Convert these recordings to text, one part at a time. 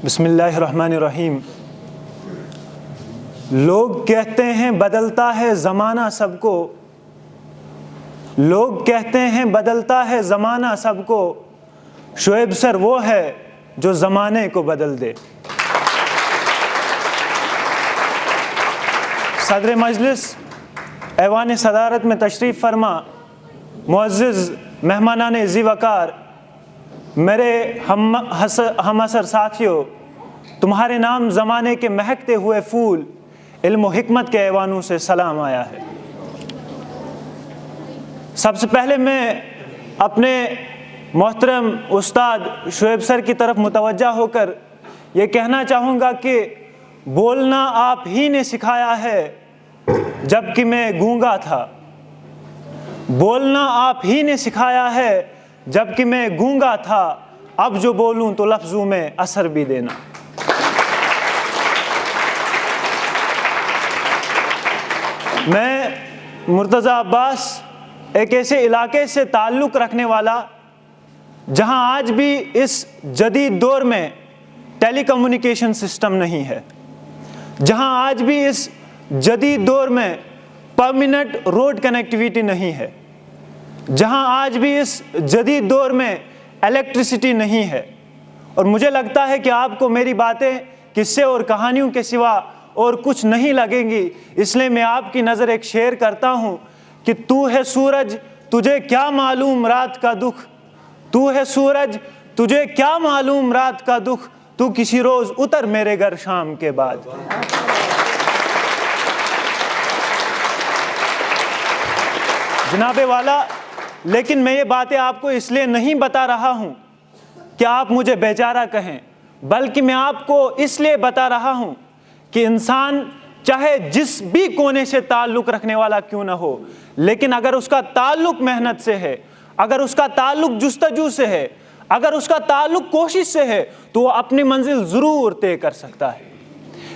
بسم اللہ الرحمن الرحیم۔ لوگ کہتے ہیں بدلتا ہے زمانہ سب کو، لوگ کہتے ہیں بدلتا ہے زمانہ سب کو، شعیب سر وہ ہے جو زمانے کو بدل دے۔ صدر مجلس ایوان صدارت میں تشریف فرما، معزز مہمانان ذی وقار، میرے ہم اثر ساتھیوں، تمہارے نام زمانے کے مہکتے ہوئے پھول علم و حکمت کے ایوانوں سے سلام آیا ہے۔ سب سے پہلے میں اپنے محترم استاد شعیب سر کی طرف متوجہ ہو کر یہ کہنا چاہوں گا کہ بولنا آپ ہی نے سکھایا ہے جب کہ میں گونگا تھا، بولنا آپ ہی نے سکھایا ہے جب کہ میں گونگا تھا، اب جو بولوں تو لفظوں میں اثر بھی دینا۔ میں مرتضی عباس ایک ایسے علاقے سے تعلق رکھنے والا جہاں آج بھی اس جدید دور میں ٹیلی کمیونیکیشن سسٹم نہیں ہے، جہاں آج بھی اس جدید دور میں پرماننٹ روڈ کنیکٹیویٹی نہیں ہے، جہاں آج بھی اس جدید دور میں الیکٹریسٹی نہیں ہے، اور مجھے لگتا ہے کہ آپ کو میری باتیں قصے اور کہانیوں کے سوا اور کچھ نہیں لگیں گی، اس لیے میں آپ کی نظر ایک شعر کرتا ہوں کہ تو ہے سورج تجھے کیا معلوم رات کا دکھ، تو ہے سورج تجھے کیا معلوم رات کا دکھ، تو کسی روز اتر میرے گھر شام کے بعد۔ جناب والا، لیکن میں یہ باتیں آپ کو اس لیے نہیں بتا رہا ہوں کہ آپ مجھے بیچارہ کہیں، بلکہ میں آپ کو اس لیے بتا رہا ہوں کہ انسان چاہے جس بھی کونے سے تعلق رکھنے والا کیوں نہ ہو، لیکن اگر اس کا تعلق محنت سے ہے، اگر اس کا تعلق جستجو سے ہے، اگر اس کا تعلق کوشش سے ہے، تو وہ اپنی منزل ضرور طے کر سکتا ہے۔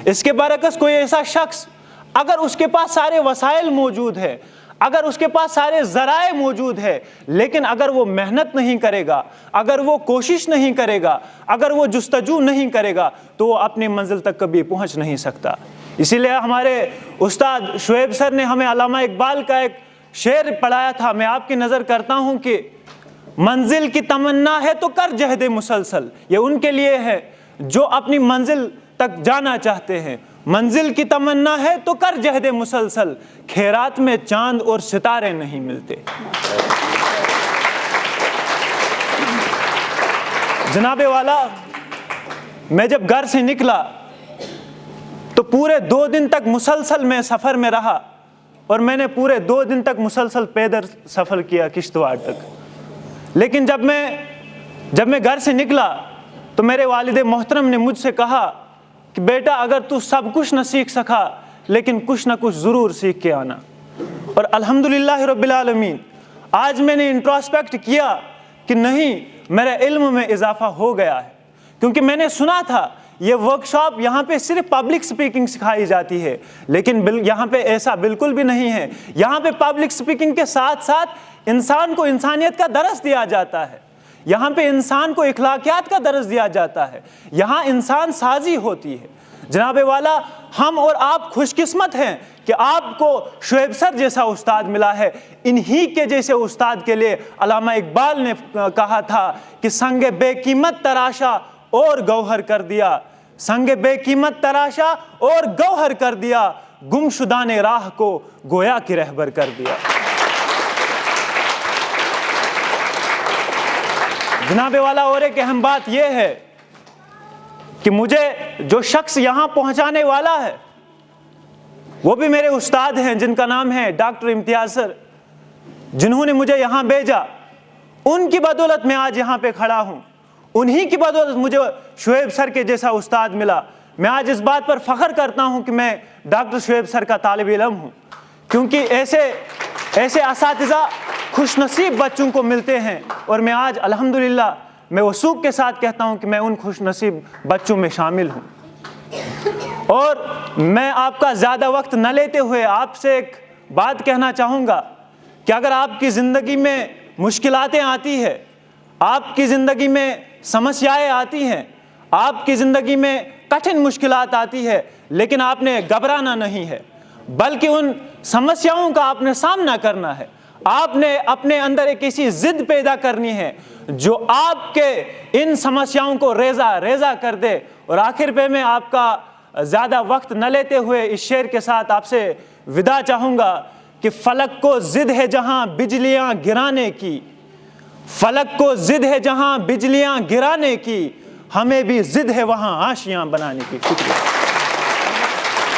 اس کے برعکس کوئی ایسا شخص اگر اس کے پاس سارے وسائل موجود ہے، اگر اس کے پاس سارے ذرائع موجود ہے، لیکن اگر وہ محنت نہیں کرے گا، اگر وہ کوشش نہیں کرے گا، اگر وہ جستجو نہیں کرے گا، تو وہ اپنی منزل تک کبھی پہنچ نہیں سکتا۔ اسی لیے ہمارے استاد شعیب سر نے ہمیں علامہ اقبال کا ایک شعر پڑھایا تھا، میں آپ کی نظر کرتا ہوں کہ منزل کی تمنا ہے تو کر جہد مسلسل، یہ ان کے لیے ہے جو اپنی منزل تک جانا چاہتے ہیں۔ منزل کی تمنا ہے تو کر جہد مسلسل، خیرات میں چاند اور ستارے نہیں ملتے۔ جناب والا، میں جب گھر سے نکلا تو پورے 2 دن تک مسلسل میں سفر میں رہا، اور میں نے پورے 2 دن تک مسلسل پیدل سفر کیا کشتواڑ تک۔ لیکن جب میں گھر سے نکلا تو میرے والد محترم نے مجھ سے کہا کہ بیٹا اگر تو سب کچھ نہ سیکھ سکا لیکن کچھ نہ کچھ ضرور سیکھ کے آنا۔ اور الحمدللہ رب العالمین آج میں نے انٹروسپیکٹ کیا کہ نہیں، میرے علم میں اضافہ ہو گیا ہے، کیونکہ میں نے سنا تھا یہ ورکشاپ یہاں پہ صرف پبلک سپیکنگ سکھائی جاتی ہے، لیکن یہاں پہ ایسا بالکل بھی نہیں ہے۔ یہاں پہ پبلک سپیکنگ کے ساتھ ساتھ انسان کو انسانیت کا درس دیا جاتا ہے، یہاں پہ انسان کو اخلاقیات کا درس دیا جاتا ہے، یہاں انسان سازی ہوتی ہے۔ جناب والا، ہم اور آپ خوش قسمت ہیں کہ آپ کو شعیب سر جیسا استاد ملا ہے۔ انہی کے جیسے استاد کے لیے علامہ اقبال نے کہا تھا کہ سنگ بے قیمت تراشا اور گوہر کر دیا، سنگ بے قیمت تراشا اور گوہر کر دیا، گمشدان راہ کو گویا کی رہبر کر دیا۔ جناب والا، اور ایک اہم بات یہ ہے کہ مجھے جو شخص یہاں پہنچانے والا ہے وہ بھی میرے استاد ہیں، جن کا نام ہے ڈاکٹر امتیاز سر، جنہوں نے مجھے یہاں بھیجا۔ ان کی بدولت میں آج یہاں پہ کھڑا ہوں، انہی کی بدولت مجھے شعیب سر کے جیسا استاد ملا۔ میں آج اس بات پر فخر کرتا ہوں کہ میں ڈاکٹر شعیب سر کا طالب علم ہوں، کیونکہ ایسے اساتذہ خوش نصیب بچوں کو ملتے ہیں، اور میں آج الحمدللہ میں وثوق کے ساتھ کہتا ہوں کہ میں ان خوش نصیب بچوں میں شامل ہوں۔ اور میں آپ کا زیادہ وقت نہ لیتے ہوئے آپ سے ایک بات کہنا چاہوں گا کہ اگر آپ کی زندگی میں مشکلاتیں آتی ہیں، آپ کی زندگی میں سمسیائیں آتی ہیں، آپ کی زندگی میں کٹھن مشکلات آتی ہے لیکن آپ نے گھبرانا نہیں ہے، بلکہ ان سمسیاؤں کا آپ نے سامنا کرنا ہے۔ آپ نے اپنے اندر ایک ایسی ضد پیدا کرنی ہے جو آپ کے ان سمسیاؤں کو ریزہ کر دے۔ اور آخر پہ میں آپ کا زیادہ وقت نہ لیتے ہوئے اس شعر کے ساتھ آپ سے وداع چاہوں گا کہ فلک کو ضد ہے جہاں بجلیاں گرانے کی، فلک کو ضد ہے جہاں بجلیاں گرانے کی، ہمیں بھی ضد ہے وہاں آشیاں بنانے کی۔ شکریہ۔